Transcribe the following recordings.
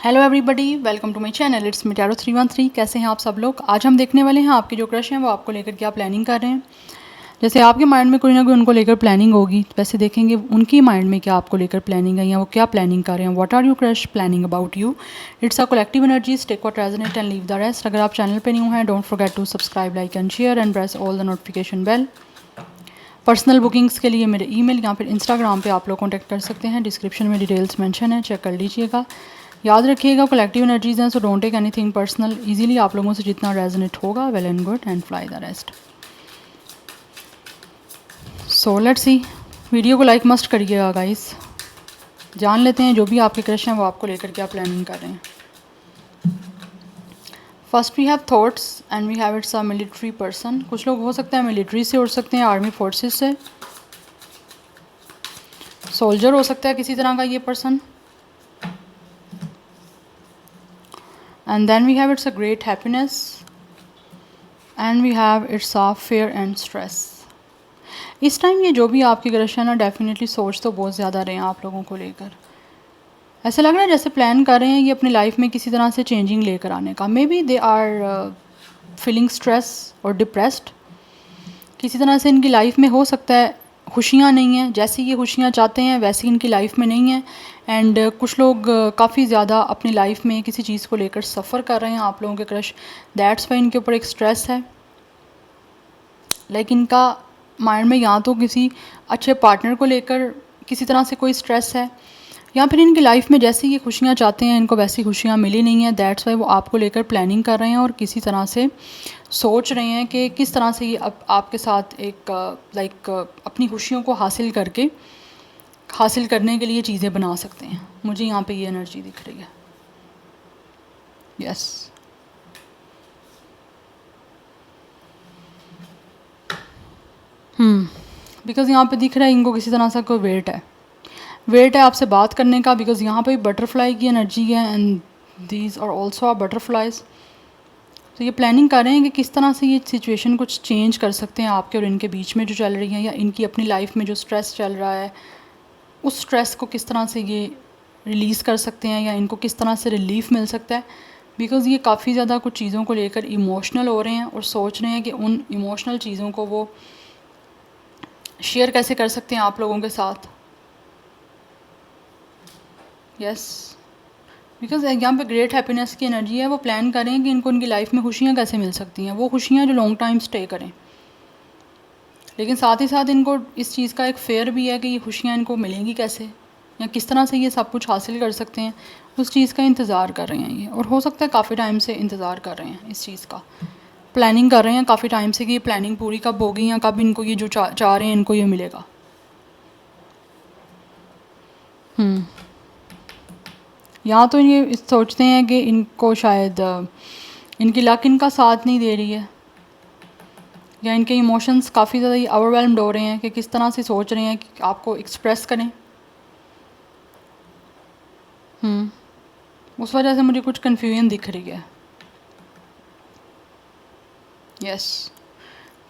Hello everybody, welcome to my channel. It's me tarot 313। कैसे हैं आप सब लोग? आज हम देखने वाले हैं आपके जो क्रश हैं वो आपको लेकर क्या प्लानिंग कर रहे हैं। जैसे आपके माइंड में कोई ना कोई उनको लेकर प्लानिंग होगी, वैसे देखेंगे उनकी माइंड में क्या आपको लेकर प्लानिंग है या वो क्या प्लानिंग कर रहे हैं। What are you crush planning about you? It's a collective energies, take what resonate and leave the rest. अगर आप चैनल पर न्यू हैं, don't forget to subscribe, like and share and press all the notification bell. Personal bookings के लिए मेरे email या फिर Instagram पे आप लोग कॉन्टैक्ट कर सकते हैं। डिस्क्रिप्शन में डिटेल्स मेंशन है, चेक कर लीजिएगा। याद रखिएगा कलेक्टिव एनर्जीज हैं, so don't take anything personal. Easily आप लोगों से जितना रेजोनेट होगा, well and good, and fly the rest. So let's see. Video को लाइक मस्ट करिएगा गाइस। जान लेते हैं जो भी आपके क्रश हैं वो आपको लेकर क्या प्लानिंग कर रहे हैं। First we have thoughts and we have it's a military person. कुछ लोग हो सकते हैं मिलिट्री से, उड़ सकते हैं आर्मी फोर्सेस से, सोल्जर हो सकता है किसी तरह का ये person. And then we have it's a great happiness and we have it's a fair and stress. इस टाइम ये जो भी आपकी क्रश है ना, डेफिनेटली सोच तो बहुत ज़्यादा रहे हैं आप लोगों को लेकर। ऐसा लग रहा है जैसे प्लान कर रहे हैं ये अपनी लाइफ में किसी तरह से चेंजिंग लेकर आने का। Maybe they are feeling stress और डिप्रेस्ड। किसी तरह से इनकी लाइफ में हो सकता है खुशियाँ नहीं हैं, जैसी ये खुशियाँ चाहते हैं वैसी इनकी लाइफ में नहीं है। एंड कुछ लोग काफ़ी ज़्यादा अपनी लाइफ में किसी चीज़ को लेकर सफ़र कर रहे हैं आप लोगों के क्रश। दैट्स वाई इनके ऊपर एक स्ट्रेस है। लाइक इनका माइंड में या तो किसी अच्छे पार्टनर को लेकर किसी तरह से कोई स्ट्रेस है, या फिर इनकी लाइफ में जैसी ये खुशियाँ चाहते हैं इनको वैसी खुशियाँ मिली नहीं हैं। दैट्स वाई वो आपको लेकर प्लानिंग कर रहे हैं और किसी तरह से सोच रहे हैं कि किस तरह से ये आपके साथ एक अपनी खुशियों को हासिल करने के लिए चीज़ें बना सकते हैं। मुझे यहाँ पे ये एनर्जी दिख रही है। यस, बिकॉज़ यहाँ पे दिख रहा है इनको किसी तरह से कोई वेट है आपसे बात करने का। बिकॉज़ यहाँ पे बटरफ्लाई की एनर्जी है and these are also a butterflies. तो ये प्लानिंग कर रहे हैं कि किस तरह से ये सिचुएशन कुछ चेंज कर सकते हैं आपके और इनके बीच में जो चल रही है, या इनकी अपनी लाइफ में जो स्ट्रेस चल रहा है उस स्ट्रेस को किस तरह से ये रिलीज़ कर सकते हैं, या इनको किस तरह से रिलीफ मिल सकता है। बिकॉज़ ये काफ़ी ज़्यादा कुछ चीज़ों को लेकर इमोशनल हो रहे हैं और सोच रहे हैं कि उन इमोशनल चीज़ों को वो शेयर कैसे कर सकते हैं आप लोगों के साथ। यस, बिकॉज यहाँ पे ग्रेट हैप्पीनेस की एनर्जी है। वो प्लान करें कि इनको उनकी लाइफ में खुशियाँ कैसे मिल सकती हैं, वो खुशियाँ जो लॉन्ग टाइम स्टे करें। लेकिन साथ ही साथ इनको इस चीज़ का एक फेयर भी है कि ये खुशियाँ इनको मिलेंगी कैसे, या किस तरह से ये सब कुछ हासिल कर सकते हैं। उस चीज़ का इंतज़ार कर रहे हैं ये, और हो सकता है काफ़ी टाइम से इंतज़ार कर रहे हैं इस चीज़ का। प्लानिंग कर रहे हैं काफ़ी टाइम से कि ये प्लानिंग पूरी कब होगी, या कब इनको ये जो चाह रहे हैं इनको ये मिलेगा। या तो ये सोचते हैं कि इनको शायद इनकी लक इनका साथ नहीं दे रही है, या इनके इमोशंस काफ़ी ज़्यादा ओवरवेलम्ड हो रहे हैं कि किस तरह से सोच रहे हैं कि आपको एक्सप्रेस करें। उस वजह से मुझे कुछ कन्फ्यूजन दिख रही है। यस,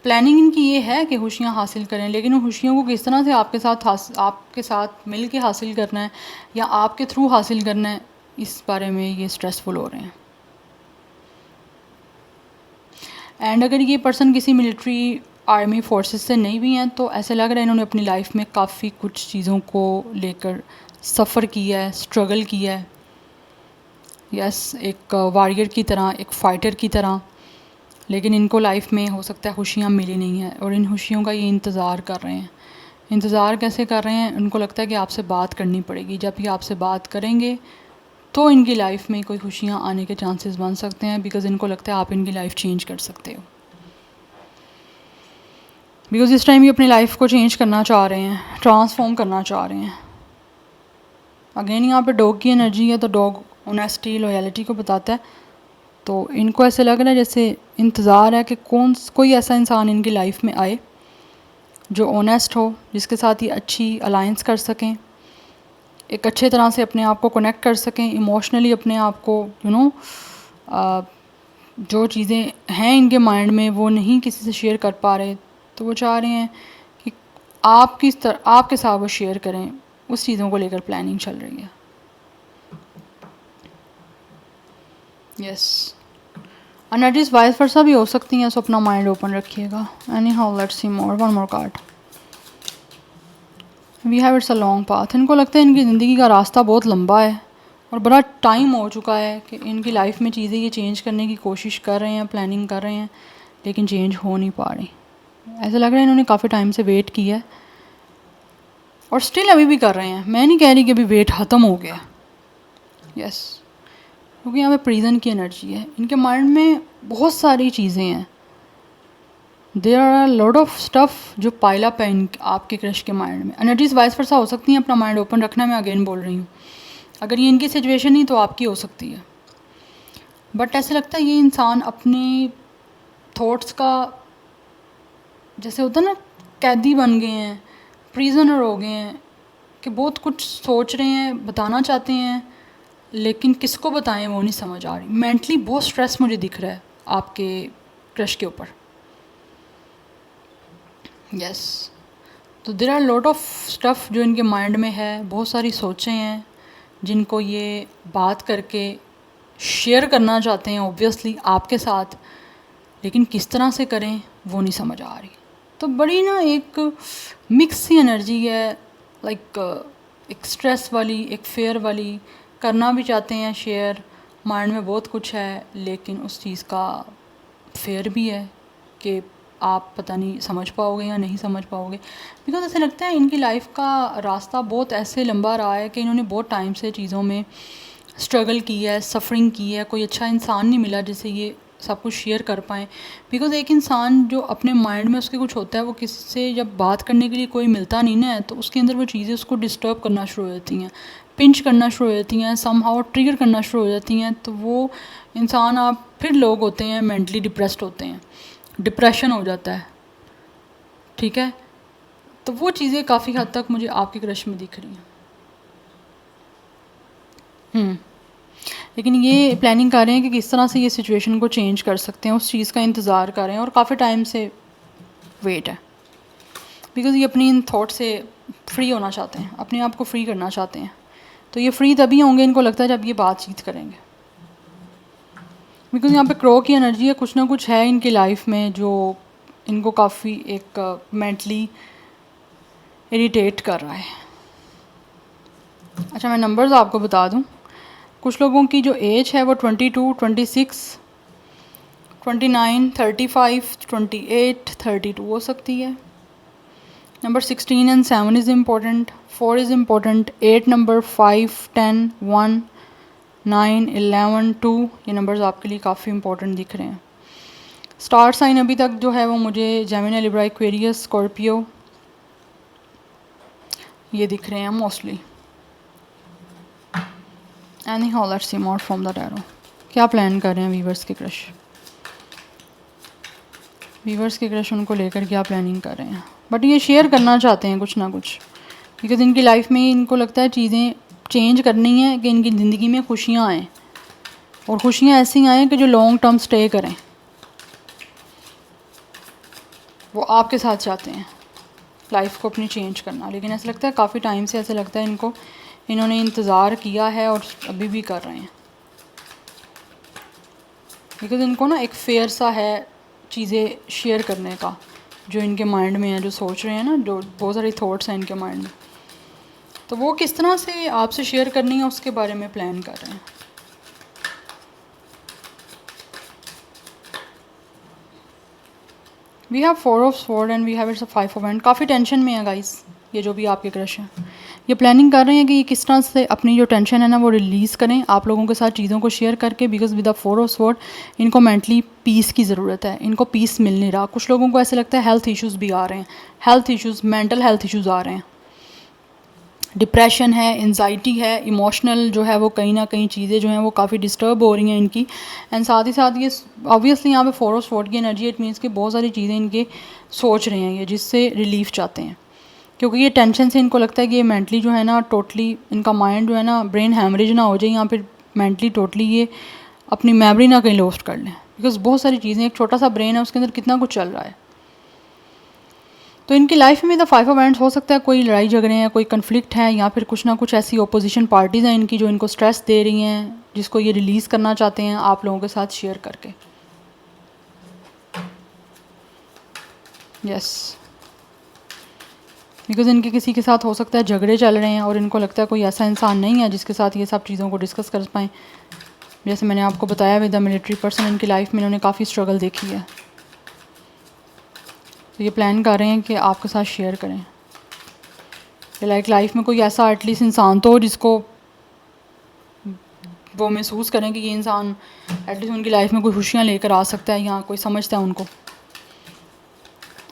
प्लानिंग इनकी ये है कि खुशियाँ हासिल करें, लेकिन उन खुशियों को किस तरह से आपके साथ मिल के हासिल करना है या आपके थ्रू हासिल करना है, इस बारे में ये स्ट्रेसफुल हो रहे हैं। एंड अगर ये पर्सन किसी मिलिट्री आर्मी फोर्सेस से नहीं भी हैं तो ऐसे लग रहा है इन्होंने अपनी लाइफ में काफ़ी कुछ चीज़ों को लेकर सफ़र किया है, स्ट्रगल किया है। यस, एक वॉरियर की तरह, एक फ़ाइटर की तरह। लेकिन इनको लाइफ में हो सकता है खुशियाँ मिली नहीं हैं और इन खुशियों का ये इंतज़ार कर रहे हैं। इंतज़ार कैसे कर रहे हैं? उनको लगता है कि आपसे बात करनी पड़ेगी। जब ये आपसे बात करेंगे तो इनकी लाइफ में कोई खुशियाँ आने के चांसेस बन सकते हैं, बिकॉज़ इनको लगता है आप इनकी लाइफ चेंज कर सकते हो। बिकॉज़ इस टाइम ये अपनी लाइफ को चेंज करना चाह रहे हैं, ट्रांसफॉर्म करना चाह रहे हैं। अगेन यहाँ पे डॉग की एनर्जी है, तो डॉग ऑनेस्टी, लॉयल्टी को बताता है। तो इनको ऐसे लग रहा है जैसे इंतज़ार है कि कोई ऐसा इंसान इनकी लाइफ में आए जो ऑनेस्ट हो, जिसके साथ ये अच्छी अलायंस कर सकें, एक अच्छे तरह से अपने आप को कनेक्ट कर सकें इमोशनली, अपने आप को जो चीज़ें हैं इनके माइंड में वो नहीं किसी से शेयर कर पा रहे, तो वो चाह रहे हैं कि आपके साथ वो शेयर करें। उस चीज़ों को लेकर प्लानिंग चल रही है। यस, एनर्जीज वाइस वर्सा भी हो सकती हैं, सो अपना माइंड ओपन रखिएगा। Anyhow let's see more, one more card. We have it's a long path. इनको लगता है इनकी ज़िंदगी का रास्ता बहुत लंबा है और बड़ा टाइम हो चुका है कि इनकी लाइफ में चीज़ें ये चेंज करने की कोशिश कर रहे हैं, प्लानिंग कर रहे हैं, लेकिन चेंज हो नहीं पा रही। ऐसा लग रहा है इन्होंने काफ़ी टाइम से वेट किया है और स्टिल अभी भी कर रहे हैं। मैं नहीं कह रही कि अभी वेट ख़त्म हो गया। यस, क्योंकि यहाँ पे प्रिजन की एनर्जी है। इनके माइंड में बहुत सारी चीज़ें हैं, there are lot of stuff जो पाइल अप है आपके क्रश के माइंड में। एनर्जीज वाइस वर्सा हो सकती हैं, अपना माइंड ओपन रखना, मैं अगेन बोल रही हूँ। अगर ये इनकी सिचुएशन नहीं तो आपकी हो सकती है। बट ऐसे लगता है ये इंसान अपने थॉट्स का जैसे होता है ना, कैदी बन गए हैं, प्रिजनर हो गए हैं कि बहुत कुछ सोच रहे हैं, बताना चाहते हैं, लेकिन किसको बताएं वो नहीं समझ आ रही। मेंटली बहुत स्ट्रेस मुझे दिख रहा है आपके क्रश के ऊपर। यस, तो there are lot of stuff जो इनके माइंड में है, बहुत सारी सोचें हैं जिनको ये बात करके शेयर करना चाहते हैं ऑब्वियसली आपके साथ, लेकिन किस तरह से करें वो नहीं समझ आ रही। तो बड़ी ना एक मिक्स सी एनर्जी है, लाइक एक स्ट्रेस वाली, एक फेयर वाली। करना भी चाहते हैं शेयर, माइंड में बहुत कुछ है, लेकिन उस चीज़ का फेयर भी है कि आप पता नहीं समझ पाओगे या नहीं समझ पाओगे। बिकॉज ऐसे लगता है इनकी लाइफ का रास्ता बहुत ऐसे लंबा रहा है कि इन्होंने बहुत टाइम से चीज़ों में स्ट्रगल की है, सफरिंग की है। कोई अच्छा इंसान नहीं मिला जिससे ये सब कुछ शेयर कर पाएँ। बिकॉज एक इंसान जो अपने माइंड में उसके कुछ होता है, वो किसी से जब बात करने के लिए कोई मिलता नहीं ना है, तो उसके अंदर वो चीज़ें उसको डिस्टर्ब करना शुरू हो जाती हैं, पिंच करना शुरू हो जाती हैं, समहाउ ट्रिगर करना शुरू हो जाती हैं। तो वो इंसान, आप फिर लोग होते हैं मेंटली डिप्रेस्ड होते हैं, डिप्रेशन हो जाता है, ठीक है। तो वो चीज़ें काफ़ी हद तक मुझे आपके क्रश में दिख रही हैं। लेकिन ये प्लानिंग कर रहे हैं कि किस तरह से ये सिचुएशन को चेंज कर सकते हैं, उस चीज़ का इंतज़ार कर रहे हैं और काफ़ी टाइम से वेट है। बिकॉज़ ये अपनी इन थॉट से फ्री होना चाहते हैं, अपने आप को फ्री करना चाहते हैं। तो ये फ्री तभी होंगे, इनको लगता है, जब ये बातचीत करेंगे। बिकॉज़ यहाँ पे क्रो की एनर्जी है, कुछ ना कुछ है इनकी लाइफ में जो इनको काफ़ी एक मेंटली इरिटेट कर रहा है। अच्छा, मैं नंबर्स आपको बता दूँ। कुछ लोगों की जो एज है वो 22, 26, 29, 35, 28, 32 हो सकती है। Number 16 and 7 is important, 4 is important, 8 number, 5, 10, 1, 9, 11, 2, ये नंबर्स आपके लिए काफ़ी इंपॉर्टेंट दिख रहे हैं। स्टार साइन अभी तक जो है वो मुझे जेमिनी, लिब्रा, एक्वेरियस, स्कॉर्पियो ये दिख रहे हैं mostly. Any how let's see more from the tarot. क्या प्लान कर रहे हैं वीवर्स के क्रश? वीवर्स के क्रश उनको लेकर क्या प्लानिंग कर रहे हैं? बट ये शेयर करना चाहते हैं कुछ ना कुछ, बिकॉज इनकी लाइफ में इनको लगता है चीज़ें चेंज करनी है कि इनकी ज़िंदगी में खुशियाँ आएँ, और खुशियाँ ऐसी आएँ कि जो लॉन्ग टर्म स्टे करें। वो आपके साथ चाहते हैं लाइफ को अपनी चेंज करना, लेकिन ऐसा लगता है काफ़ी टाइम से ऐसे लगता है इनको, इन्होंने इंतज़ार किया है और अभी भी कर रहे हैं। बिकॉज इनको ना एक फेयर सा है चीज़ें शेयर करने का, जो इनके माइंड में है, जो सोच रहे हैं ना, जो बहुत सारी थॉट्स हैं इनके माइंड में, तो वो किस तरह से आपसे शेयर करनी है उसके बारे में प्लान कर रहे हैं। We have 4 of sword and we have it's 5 of hand. काफ़ी टेंशन में है गाइस ये जो भी आपके क्रश हैं। ये प्लानिंग कर रहे हैं कि ये किस तरह से अपनी जो टेंशन है ना वो रिलीज़ करें आप लोगों के साथ चीज़ों को शेयर करके। Because with the 4 of sword इनको मेंटली पीस की ज़रूरत है, इनको पीस मिल नहीं रहा। कुछ लोगों को ऐसे लगता है हेल्थ इश्यूज़ भी आ रहे हैं, health issues, mental health issues आ रहे हैं, डिप्रेशन है, एंजाइटी है, इमोशनल जो है वो कहीं ना कहीं चीज़ें जो हैं वो काफ़ी डिस्टर्ब हो रही हैं इनकी। एंड साथ ही साथ ये ऑब्वियसली यहाँ पे 4 ऑफ स्वॉर्ड की एनर्जी, इट मीन्स कि बहुत सारी चीज़ें इनके सोच रहे हैं ये, जिससे रिलीफ चाहते हैं। क्योंकि ये टेंशन से इनको लगता है कि ये मेंटली जो है ना टोटली इनका माइंड जो है ना ब्रेन हैमरेज ना हो जाए, या फिर मेंटली टोटली ये अपनी मेमोरी ना कहीं लॉस्ट कर लें। बिकॉज बहुत सारी चीज़ें, एक छोटा सा ब्रेन है उसके अंदर कितना कुछ चल रहा है। तो इनकी लाइफ में द 5 ऑफ हैंड्स हो सकता है कोई लड़ाई झगड़े हैं, कोई कन्फ्लिक्ट है, या फिर कुछ ना कुछ ऐसी ओपोजिशन पार्टीज़ हैं इनकी जो इनको स्ट्रेस दे रही हैं, जिसको ये रिलीज़ करना चाहते हैं आप लोगों के साथ शेयर करके। यस, बिकॉज़ इनके किसी के साथ हो सकता है झगड़े चल रहे हैं और इनको लगता है कोई ऐसा इंसान नहीं है जिसके साथ ये सब चीज़ों को डिस्कस कर पाएँ। जैसे मैंने आपको बताया विद द मिलिट्री पर्सन इनकी लाइफ में इन्होंने काफ़ी स्ट्रगल देखी है, तो ये प्लान कर रहे हैं कि आपके साथ शेयर करें। लाइफ में कोई ऐसा एटलीस्ट इंसान तो हो जिसको वो महसूस करें कि ये इंसान एटलीस्ट उनकी लाइफ में कोई खुशियाँ लेकर आ सकता है या कोई समझता है उनको।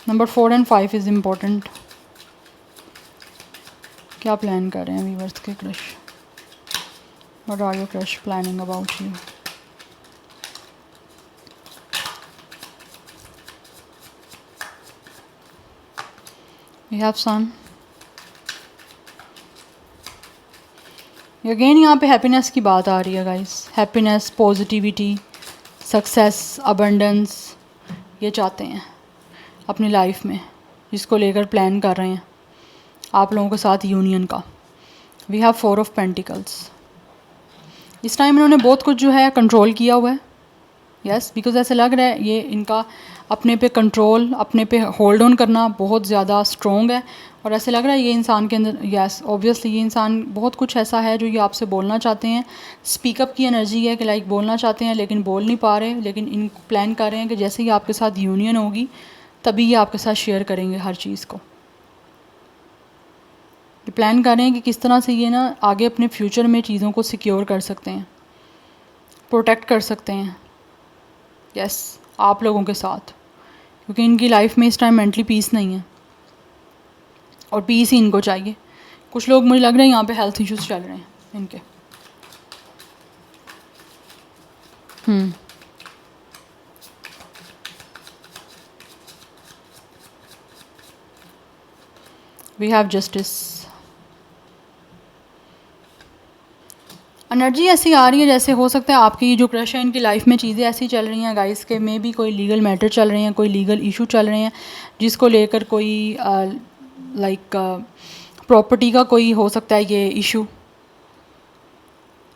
नंबर 4 और 5 इज़ इम्पोर्टेंट। क्या प्लान कर रहे हैं व्यूअर्स के crush? What are your crush planning about you? We have sun. Again यहाँ पे हैप्पीनेस की बात आ रही है guys. Happiness, positivity, success, abundance ये चाहते हैं अपनी लाइफ में, जिसको लेकर प्लान कर रहे हैं आप लोगों के साथ यूनियन का। We have 4 of pentacles. इस टाइम इन्होंने बहुत कुछ जो है कंट्रोल किया हुआ है। यस, बिकॉज ऐसे लग रहा है ये इनका अपने पे कंट्रोल, अपने पे होल्ड ऑन करना बहुत ज़्यादा स्ट्रॉन्ग है। और ऐसे लग रहा है ये इंसान के अंदर, यस ऑब्वियसली ये इंसान बहुत कुछ ऐसा है जो ये आपसे बोलना चाहते हैं। स्पीकअप की एनर्जी है कि लाइक बोलना चाहते हैं लेकिन बोल नहीं पा रहे, लेकिन इन प्लान कर रहे हैं कि जैसे ही आपके साथ यूनियन होगी तभी ये आपके साथ शेयर करेंगे हर चीज़ को। ये प्लान कर रहे हैं कि किस तरह से ये ना आगे अपने फ्यूचर में चीज़ों को सिक्योर कर सकते हैं, प्रोटेक्ट कर सकते हैं। यस, आप लोगों के साथ, क्योंकि इनकी लाइफ में इस टाइम मेंटली पीस नहीं है और पीस ही इनको चाहिए। कुछ लोग मुझे लग रहा है यहाँ पे हेल्थ इश्यूज चल रहे हैं इनके। We have justice. एनर्जी ऐसी आ रही है जैसे हो सकता है आपकी जो क्रश है इनकी लाइफ में चीज़ें ऐसी चल रही हैं गाइस के मे भी कोई लीगल मैटर चल रहे हैं, कोई लीगल इशू चल रहे हैं जिसको लेकर कोई लाइक प्रॉपर्टी का कोई हो सकता है ये इशू।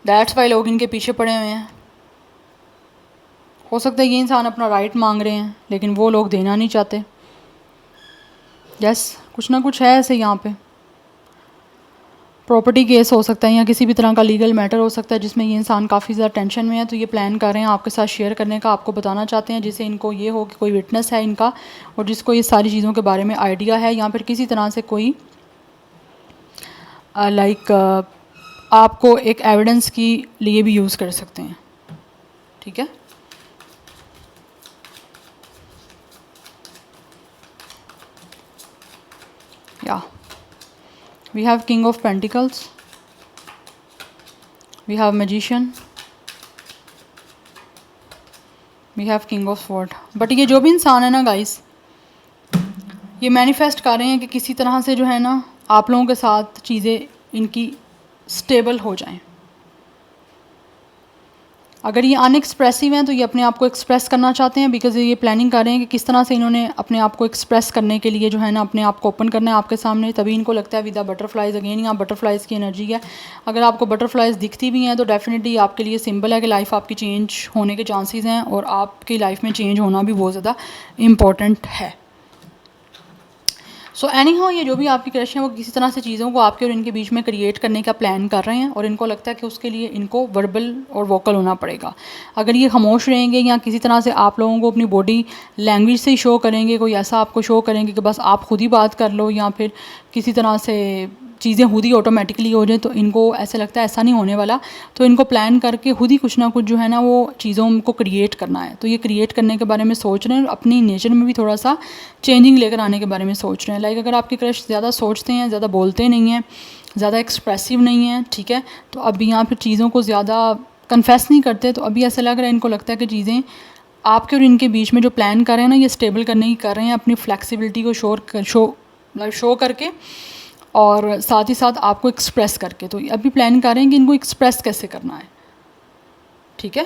दैट्स वाई लोग इनके पीछे पड़े हुए हैं। हो सकता है ये इंसान अपना राइट मांग रहे हैं लेकिन वो लोग देना नहीं चाहते। यस, कुछ ना कुछ है ऐसे यहाँ पे। प्रॉपर्टी केस हो सकता है या किसी भी तरह का लीगल मैटर हो सकता है जिसमें ये इंसान काफ़ी ज़्यादा टेंशन में है। तो ये प्लान कर रहे हैं आपके साथ शेयर करने का, आपको बताना चाहते हैं जिससे इनको ये हो कि कोई विटनेस है इनका और जिसको ये सारी चीज़ों के बारे में आइडिया है, या फिर किसी तरह से कोई लाइक आपको एक एविडेंस की लिए भी यूज़ कर सकते हैं। ठीक है, या we have king of pentacles, we have magician, we have king of sword। But ये जो भी इंसान है ना गाइस, ये मैनिफेस्ट कर रहे हैं कि किसी तरह से जो है ना आप लोगों के साथ चीज़ें इनकी स्टेबल हो जाएं। अगर ये अनएक्सप्रेसिव हैं तो ये अपने आप को एक्सप्रेस करना चाहते हैं, बिकॉज ये प्लानिंग कर रहे हैं कि किस तरह से इन्होंने अपने आप को एक्सप्रेस करने के लिए जो है ना अपने आप को ओपन करना है आपके सामने। तभी इनको लगता है विद द बटरफ्लाइज। अगेन यहाँ बटरफ्लाइज की एनर्जी है। अगर आपको बटरफ्लाइज दिखती भी हैं तो डेफिनेटली आपके लिए सिंबल है कि लाइफ आपकी चेंज होने के चांसेस हैं और आपकी लाइफ में चेंज होना भी बहुत ज़्यादा इम्पॉर्टेंट है। सो एनी हाउ ये जो भी आपकी क्रश हैं वो किसी तरह से चीज़ों को आपके और इनके बीच में क्रिएट करने का प्लान कर रहे हैं और इनको लगता है कि उसके लिए इनको वर्बल और वोकल होना पड़ेगा। अगर ये खामोश रहेंगे या किसी तरह से आप लोगों को अपनी बॉडी लैंग्वेज से ही शो करेंगे, कोई ऐसा आपको शो करेंगे कि बस आप खुद ही बात कर लो या फिर किसी तरह से चीज़ें खुद ही ऑटोमेटिकली हो जाए, तो इनको ऐसे लगता है ऐसा नहीं होने वाला। तो इनको प्लान करके खुद ही कुछ ना कुछ जो है ना वो चीज़ों को क्रिएट करना है। तो ये क्रिएट करने के बारे में सोच रहे हैं, अपनी नेचर में भी थोड़ा सा चेंजिंग लेकर आने के बारे में सोच रहे हैं। लाइक अगर आपके क्रश ज़्यादा सोचते हैं, ज़्यादा बोलते नहीं हैं, ज़्यादा एक्सप्रेसिव नहीं है, ठीक है, तो अभी यहाँ फिर चीज़ों को ज़्यादा कन्फेस नहीं करते, तो अभी ऐसा लग रहा है इनको लगता है कि चीज़ें आपके और इनके बीच में जो प्लान कर रहे हैं ना ये स्टेबल करने की कर रहे हैं, अपनी फ्लैक्सिबिलिटी को शो करके और साथ ही साथ आपको एक्सप्रेस करके। तो अभी प्लान कर रहे हैं कि इनको एक्सप्रेस कैसे करना है। ठीक है,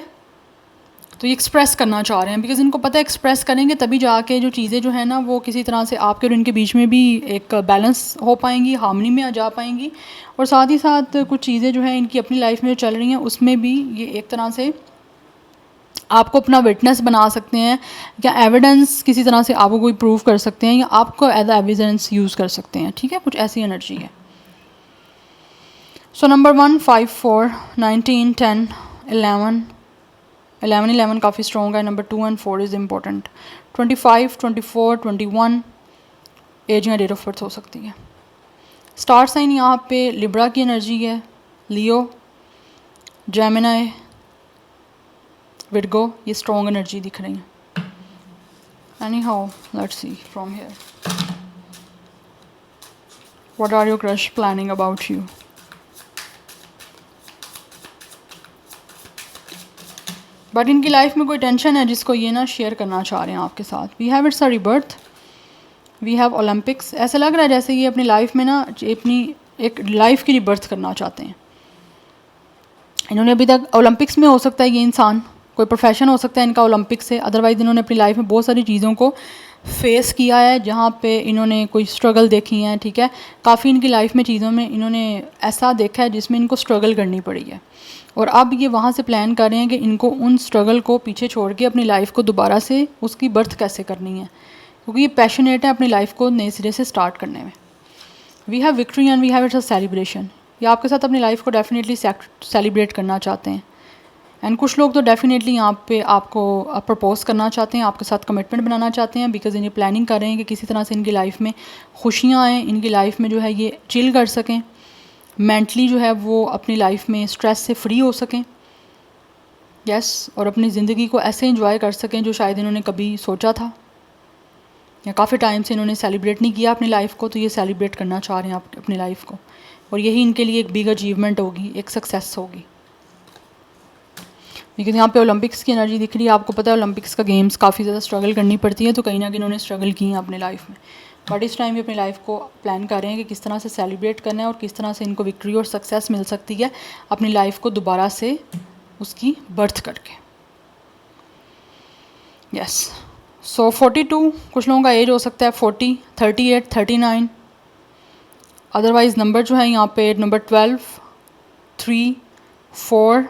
तो ये एक्सप्रेस करना चाह रहे हैं, बिकॉज़ इनको पता है एक्सप्रेस करेंगे तभी जाके जो चीज़ें जो है ना वो किसी तरह से आपके और इनके बीच में भी एक बैलेंस हो पाएंगी, हार्मनी में आ जा पाएंगी। और साथ ही साथ कुछ चीज़ें जो हैं इनकी अपनी लाइफ में जो चल रही हैं उसमें भी ये एक तरह से आपको अपना विटनेस बना सकते हैं, या एविडेंस किसी तरह से आपको कोई प्रूव कर सकते हैं, या आपको एज एविडेंस यूज़ कर सकते हैं। ठीक है, कुछ ऐसी एनर्जी है। सो नंबर 1, 5, 4, 19, 10, 11, 11 काफ़ी स्ट्रॉन्ग है। Number 2 and 4 is important. 25, 24, 21 age या डेट ऑफ बर्थ हो सकती है। स्टार साइन यहाँ पे लिब्रा की एनर्जी है, लियो, जेमिनाई, विर्गो, ये स्ट्रॉन्ग एनर्जी दिख रही है। Anyhow let's see from here what are your crush planning about you. But इनकी लाइफ में कोई टेंशन है जिसको ये ना शेयर करना चाह रहे हैं आपके साथ। We have it's a rebirth, we have olympics. ऐसा लग रहा है जैसे ये अपनी लाइफ में ना अपनी एक लाइफ की रिबर्थ करना चाहते हैं। इन्होंने अभी तक ओलंपिक्स में, हो सकता है ये इंसान कोई प्रोफेशन हो सकता है इनका ओलंपिक से, अदरवाइज़ इन्होंने अपनी लाइफ में बहुत सारी चीज़ों को फेस किया है जहाँ पे इन्होंने कोई स्ट्रगल देखी हैं। ठीक है, काफ़ी इनकी लाइफ में चीज़ों में इन्होंने ऐसा देखा है जिसमें इनको स्ट्रगल करनी पड़ी है, और अब ये वहाँ से प्लान कर रहे हैं कि इनको उन स्ट्रगल को पीछे छोड़ के अपनी लाइफ को दोबारा से उसकी बर्थ कैसे करनी है, क्योंकि ये पैशनेट है अपनी लाइफ को नए सिरे से स्टार्ट करने में। We have victory and we have it's a celebration. ये आपके साथ अपनी लाइफ को डेफिनेटली सेलिब्रेट करना चाहते हैं। एंड कुछ लोग तो डेफिनेटली यहाँ पे आपको प्रपोज करना चाहते हैं, आपके साथ कमिटमेंट बनाना चाहते हैं, बिकॉज इन्हें प्लानिंग कर रहे हैं कि किसी तरह से इनकी लाइफ में खुशियाँ आएँ, इनकी लाइफ में जो है ये चिल कर सकें, मेंटली जो है वो अपनी लाइफ में स्ट्रेस से फ्री हो सकें। यस, और अपनी ज़िंदगी को ऐसे इंजॉय कर सकें जो शायद इन्होंने कभी सोचा था, या काफ़ी टाइम से इन्होंने सेलिब्रेट नहीं किया अपनी लाइफ को, तो ये सेलिब्रेट करना चाह रहे हैं अपनी लाइफ को, और यही इनके लिए एक बिग अचीवमेंट होगी, एक सक्सेस होगी। लेकिन यहाँ पे ओलंपिक्स की एनर्जी दिख रही है। आपको पता है ओलंपिक्स का गेम्स काफ़ी ज़्यादा स्ट्रगल करनी पड़ती है, तो कहीं ना कहीं इन्होंने स्ट्रगल की है अपनी लाइफ में, बट इस टाइम ये अपनी लाइफ को प्लान कर रहे हैं कि किस तरह से सेलिब्रेट करना है और किस तरह से इनको विक्ट्री और सक्सेस मिल सकती है अपनी लाइफ को दोबारा से उसकी बर्थ करके। यस, सो 42 कुछ लोगों का एज हो सकता है, 40, 38, 39। अदरवाइज़ नंबर जो है यहाँ पे नंबर 12, 3, 4,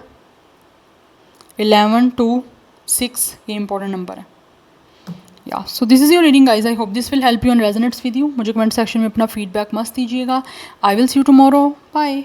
11, 2, 6 ये इंपॉर्टेंट नंबर है। या so this is your reading guys. I hope this will help you and resonates with you. मुझे कमेंट सेक्शन में अपना फीडबैक मस्त दीजिएगा। I will see you tomorrow. Bye.